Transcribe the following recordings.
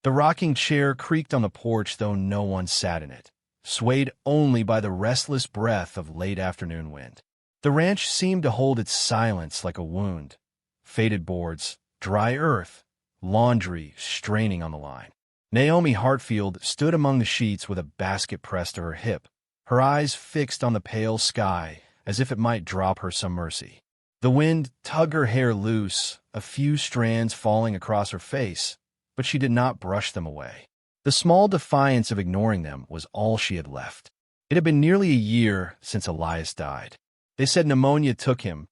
The rocking chair creaked on the porch, though no one sat in it, swayed only by the restless breath of late afternoon wind. The ranch seemed to hold its silence like a wound. Faded boards, dry earth, laundry straining on the line. Naomi Hartfield stood among the sheets with a basket pressed to her hip, her eyes fixed on the pale sky as if it might drop her some mercy. The wind tugged her hair loose, a few strands falling across her face, but she did not brush them away. The small defiance of ignoring them was all she had left. It had been nearly a year since Elias died. They said pneumonia took him,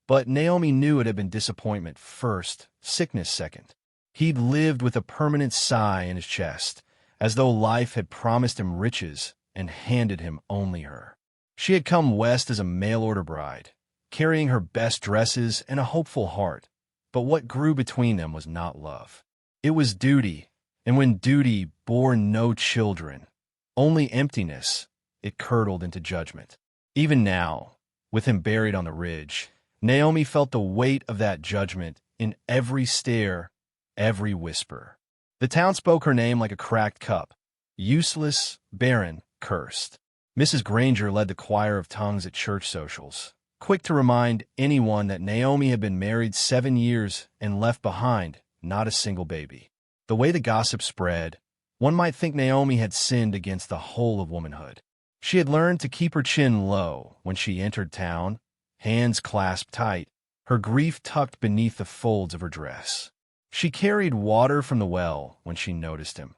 but Naomi knew it had been disappointment first, sickness second. He'd lived with a permanent sigh in his chest, as though life had promised him riches and handed him only her. She had come west as a mail-order bride, carrying her best dresses and a hopeful heart, but what grew between them was not love. It was duty, and when duty bore no children, only emptiness, it curdled into judgment. Even now, with him buried on the ridge, Naomi felt the weight of that judgment in every stare, every whisper. The town spoke her name like a cracked cup, useless, barren, cursed. Mrs. Granger led the choir of tongues at church socials, quick to remind anyone that Naomi had been married 7 years and left behind not a single baby. The way the gossip spread, one might think Naomi had sinned against the whole of womanhood. She had learned to keep her chin low when she entered town, hands clasped tight, her grief tucked beneath the folds of her dress. She carried water from the well when she noticed him,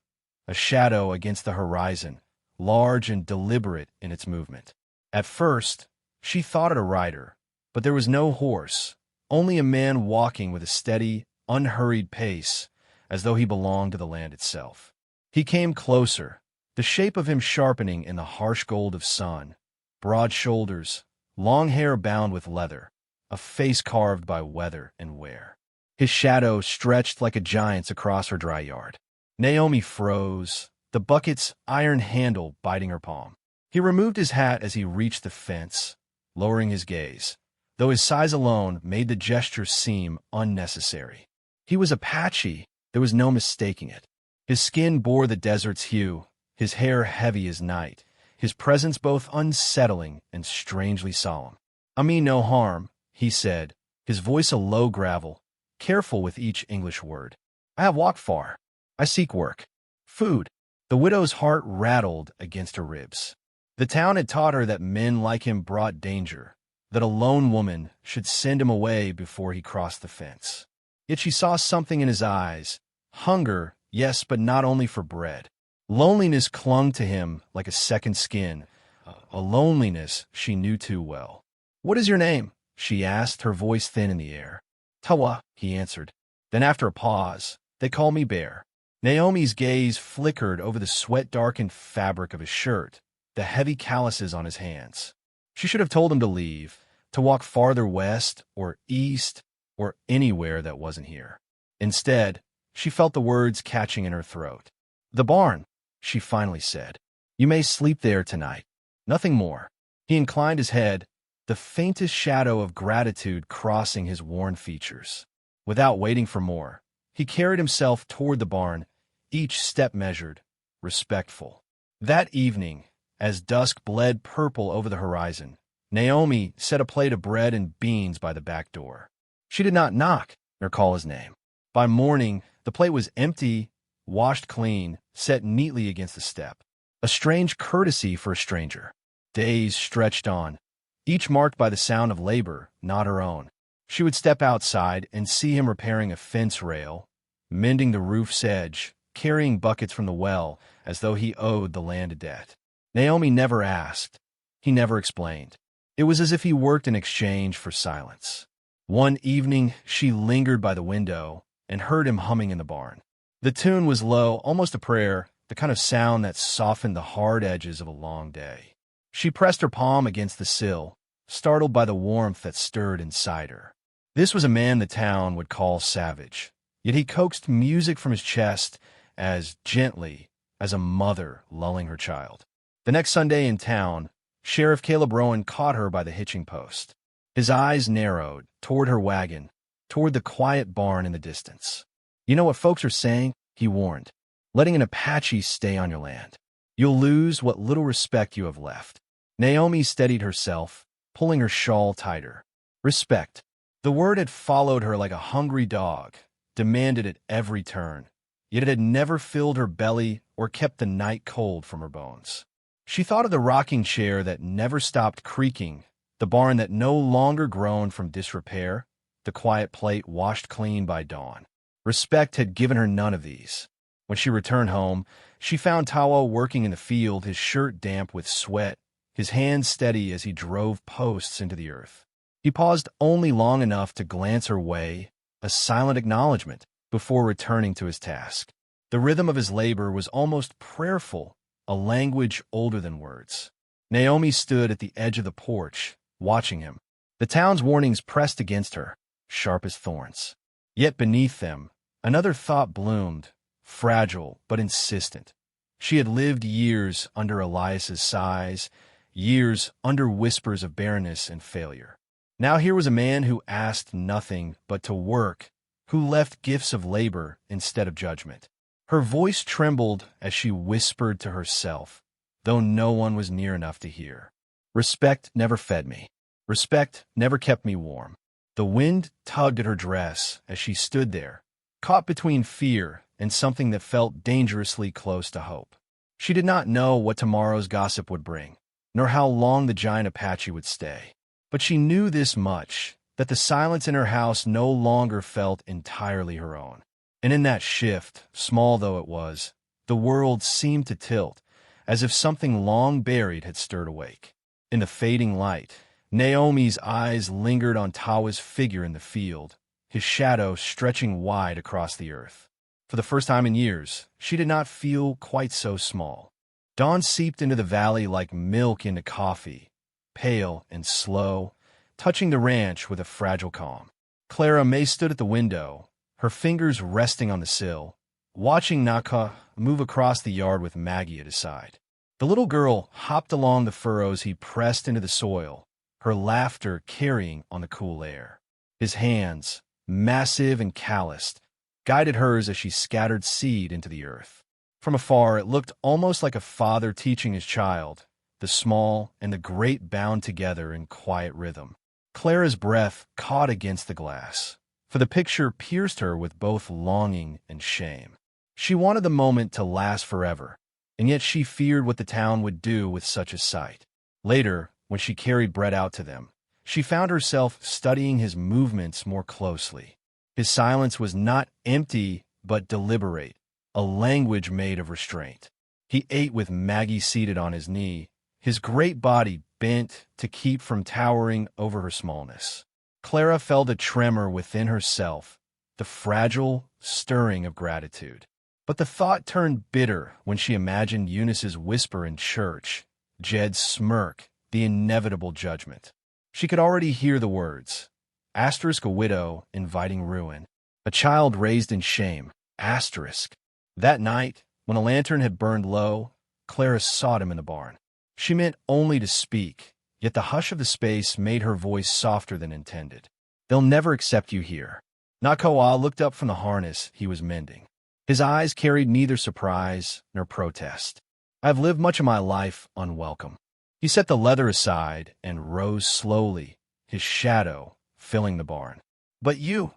a shadow against the horizon, large and deliberate in its movement. At first, she thought it a rider, but there was no horse, only a man walking with a steady, unhurried pace, as though he belonged to the land itself. He came closer, the shape of him sharpening in the harsh gold of sun, broad shoulders, long hair bound with leather, a face carved by weather and wear. His shadow stretched like a giant's across her dry yard. Naomi froze, the bucket's iron handle biting her palm. He removed his hat as he reached the fence, lowering his gaze, though his size alone made the gesture seem unnecessary. He was Apache, there was no mistaking it. His skin bore the desert's hue, his hair heavy as night, his presence both unsettling and strangely solemn. "I mean no harm," he said, his voice a low gravel, careful with each English word. "I have walked far. I seek work. Food." The widow's heart rattled against her ribs. The town had taught her that men like him brought danger, that a lone woman should send him away before he crossed the fence. Yet she saw something in his eyes, hunger, yes, but not only for bread. Loneliness clung to him like a second skin, a loneliness she knew too well. "What is your name?" she asked, her voice thin in the air. "Tawa," he answered. Then after a pause, "They call me Bear." Naomi's gaze flickered over the sweat-darkened fabric of his shirt, the heavy calluses on his hands. She should have told him to leave, to walk farther west or east or anywhere that wasn't here. Instead, she felt the words catching in her throat. "The barn," she finally said. "You may sleep there tonight. Nothing more." He inclined his head, the faintest shadow of gratitude crossing his worn features. Without waiting for more, he carried himself toward the barn, each step measured, respectful. That evening, as dusk bled purple over the horizon, Naomi set a plate of bread and beans by the back door. She did not knock nor call his name. By morning, the plate was empty, washed clean, set neatly against the step. A strange courtesy for a stranger. Days stretched on, each marked by the sound of labor, not her own. She would step outside and see him repairing a fence rail, mending the roof's edge, carrying buckets from the well as though he owed the land a debt. Naomi never asked. He never explained. It was as if he worked in exchange for silence. One evening, she lingered by the window and heard him humming in the barn. The tune was low, almost a prayer, the kind of sound that softened the hard edges of a long day. She pressed her palm against the sill, startled by the warmth that stirred inside her. This was a man the town would call savage, yet he coaxed music from his chest as gently as a mother lulling her child. The next Sunday in town, Sheriff Caleb Rowan caught her by the hitching post. His eyes narrowed toward her wagon, toward the quiet barn in the distance. "You know what folks are saying?" he warned. letting an Apache stay on your land. You'll lose what little respect you have left. Naomi steadied herself, pulling her shawl tighter. Respect. The word had followed her like a hungry dog, demanded at every turn, yet it had never filled her belly or kept the night cold from her bones. She thought of the rocking chair that never stopped creaking, the barn that no longer groaned from disrepair, the quiet plate washed clean by dawn. Respect had given her none of these. When she returned home, she found Tawa working in the field, his shirt damp with sweat, his hands steady as he drove posts into the earth. He paused only long enough to glance her way, a silent acknowledgement, before returning to his task. The rhythm of his labor was almost prayerful, a language older than words. Naomi stood at the edge of the porch, watching him. The town's warnings pressed against her, sharp as thorns. Yet beneath them, another thought bloomed, fragile but insistent. She had lived years under Elias's sighs, years under whispers of barrenness and failure. Now here was a man who asked nothing but to work, who left gifts of labor instead of judgment. Her voice trembled as she whispered to herself, though no one was near enough to hear. Respect never fed me. Respect never kept me warm. The wind tugged at her dress as she stood there, caught between fear and something that felt dangerously close to hope. She did not know what tomorrow's gossip would bring, nor how long the giant Apache would stay. But she knew this much, that the silence in her house no longer felt entirely her own. And in that shift, small though it was, the world seemed to tilt, as if something long buried had stirred awake. In the fading light, Naomi's eyes lingered on Tawa's figure in the field, his shadow stretching wide across the earth. For the first time in years, she did not feel quite so small. Dawn seeped into the valley like milk into coffee, pale and slow, touching the ranch with a fragile calm. Clara May stood at the window, her fingers resting on the sill, watching Naka move across the yard with Maggie at his side. The little girl hopped along the furrows he pressed into the soil, her laughter carrying on the cool air. His hands, massive and calloused, guided hers as she scattered seed into the earth. From afar, it looked almost like a father teaching his child, the small and the great bound together in quiet rhythm. Clara's breath caught against the glass, for the picture pierced her with both longing and shame. She wanted the moment to last forever, and yet she feared what the town would do with such a sight. Later, when she carried Brett out to them, she found herself studying his movements more closely. His silence was not empty, but deliberate, a language made of restraint. He ate with Maggie seated on his knee, his great body bent to keep from towering over her smallness. Clara felt a tremor within herself, the fragile stirring of gratitude. But the thought turned bitter when she imagined Eunice's whisper in church, Jed's smirk, the inevitable judgment. She could already hear the words, asterisk a widow inviting ruin, a child raised in shame, asterisk. That night, when a lantern had burned low, Clara sought him in the barn. She meant only to speak, yet the hush of the space made her voice softer than intended. They'll never accept you here. Nakoa looked up from the harness he was mending. His eyes carried neither surprise nor protest. I've lived much of my life unwelcome. He set the leather aside and rose slowly, his shadow filling the barn. But you,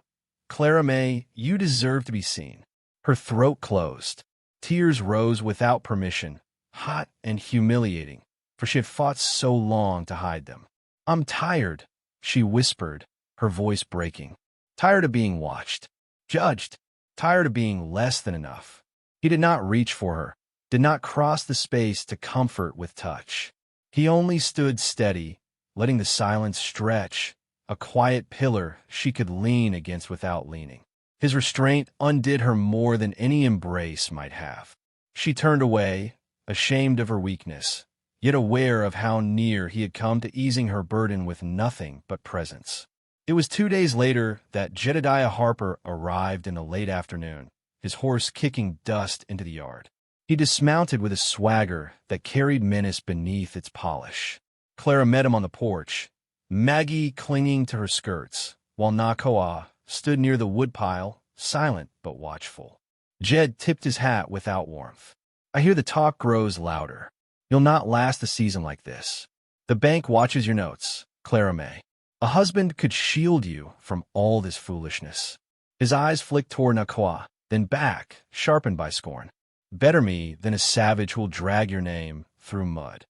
Clara May, you deserve to be seen. Her throat closed. Tears rose without permission, hot and humiliating, for she had fought so long to hide them. I'm tired, she whispered, her voice breaking. Tired of being watched, judged, tired of being less than enough. He did not reach for her, did not cross the space to comfort with touch. He only stood steady, letting the silence stretch, a quiet pillar she could lean against without leaning. His restraint undid her more than any embrace might have. She turned away, ashamed of her weakness, yet aware of how near he had come to easing her burden with nothing but presence. It was 2 days later that Jedediah Harper arrived in the late afternoon, his horse kicking dust into the yard. He dismounted with a swagger that carried menace beneath its polish. Clara met him on the porch, Maggie clinging to her skirts, while Nakoa stood near the woodpile, silent but watchful. Jed tipped his hat without warmth. I hear the talk grows louder. You'll not last a season like this. The bank watches your notes, Clara May. A husband could shield you from all this foolishness. His eyes flicked toward Nakoa, then back, sharpened by scorn. Better me than a savage who'll drag your name through mud.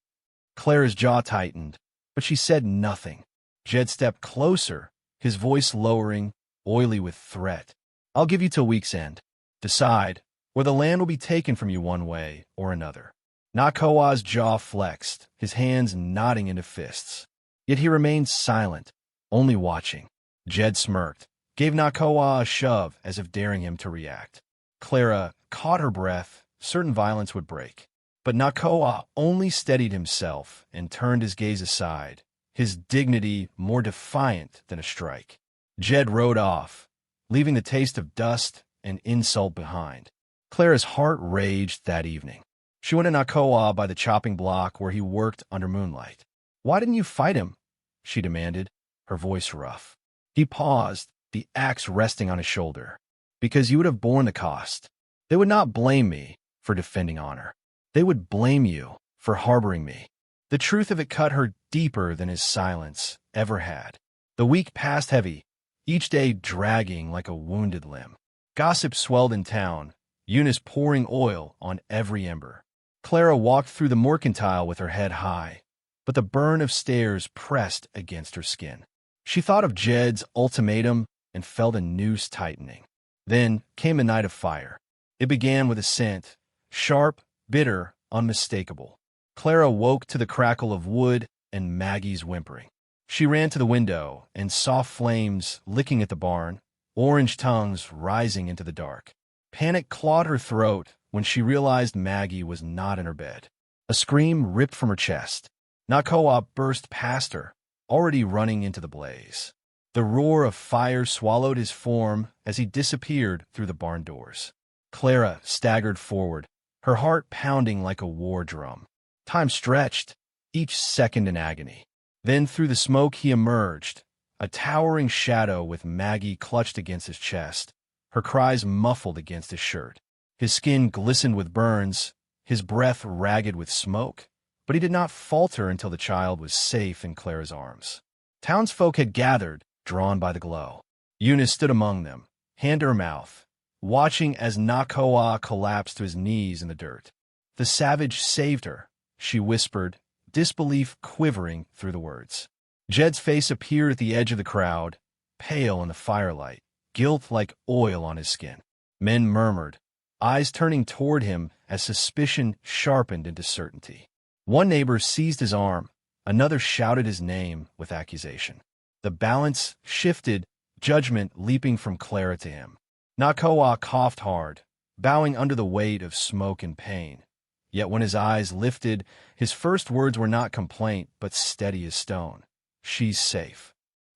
Clara's jaw tightened, but she said nothing. Jed stepped closer, his voice lowering, oily with threat. I'll give you till week's end. Decide, or the land will be taken from you one way or another. Nakoa's jaw flexed, his hands knotting into fists. Yet he remained silent, only watching. Jed smirked, gave Nakoa a shove as if daring him to react. Clara caught her breath, certain violence would break. But Nakoa only steadied himself and turned his gaze aside, his dignity more defiant than a strike. Jed rode off, leaving the taste of dust and insult behind. Clara's heart raged that evening. She went to Nakoa by the chopping block where he worked under moonlight. Why didn't you fight him? She demanded, her voice rough. He paused, the axe resting on his shoulder. Because you would have borne the cost. They would not blame me for defending honor. They would blame you for harboring me. The truth of it cut her deeper than his silence ever had. The week passed heavy, each day dragging like a wounded limb. Gossip swelled in town, Eunice pouring oil on every ember. Clara walked through the mercantile with her head high, but the burn of stares pressed against her skin. She thought of Jed's ultimatum and felt a noose tightening. Then came a night of fire. It began with a scent, sharp, bitter, unmistakable. Clara woke to the crackle of wood and Maggie's whimpering. She ran to the window and saw flames licking at the barn, orange tongues rising into the dark. Panic clawed her throat when she realized Maggie was not in her bed. A scream ripped from her chest. Nakoa burst past her, already running into the blaze. The roar of fire swallowed his form as he disappeared through the barn doors. Clara staggered forward, her heart pounding like a war drum. Time stretched, each second in agony. Then through the smoke he emerged, a towering shadow with Maggie clutched against his chest, her cries muffled against his shirt. His skin glistened with burns, his breath ragged with smoke, but he did not falter until the child was safe in Clara's arms. Townsfolk had gathered, drawn by the glow. Eunice stood among them, hand to her mouth, watching as Nakoa collapsed to his knees in the dirt. The savage saved her, she whispered, disbelief quivering through the words. Jed's face appeared at the edge of the crowd, pale in the firelight, guilt like oil on his skin. Men murmured, eyes turning toward him as suspicion sharpened into certainty. One neighbor seized his arm, another shouted his name with accusation. The balance shifted, judgment leaping from Clara to him. Nakoa coughed hard, bowing under the weight of smoke and pain. Yet when his eyes lifted, his first words were not complaint, but steady as stone. She's safe.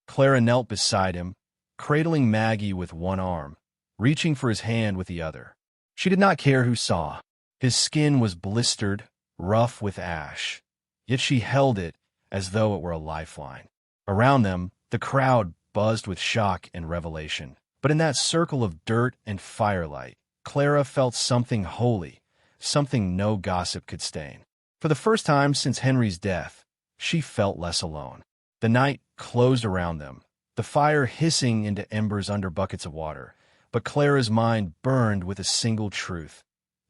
Clara knelt beside him, cradling Maggie with one arm, reaching for his hand with the other. She did not care who saw. His skin was blistered, rough with ash, yet she held it as though it were a lifeline. Around them, the crowd buzzed with shock and revelation. But in that circle of dirt and firelight, Clara felt something holy, something no gossip could stain. For the first time since Henry's death, she felt less alone. The night closed around them, the fire hissing into embers under buckets of water. But Clara's mind burned with a single truth.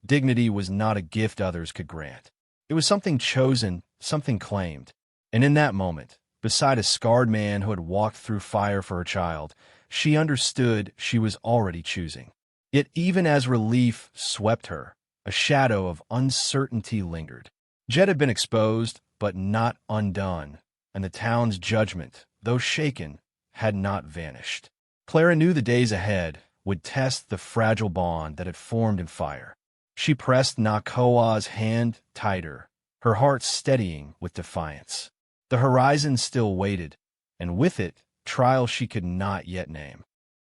Dignity was not a gift others could grant. It was something chosen, something claimed. And in that moment, beside a scarred man who had walked through fire for her child, she understood she was already choosing. Yet even as relief swept her, a shadow of uncertainty lingered. Jed had been exposed, but not undone, and the town's judgment, though shaken, had not vanished. Clara knew the days ahead would test the fragile bond that had formed in fire. She pressed Nakoa's hand tighter, her heart steadying with defiance. The horizon still waited, and with it, trials she could not yet name.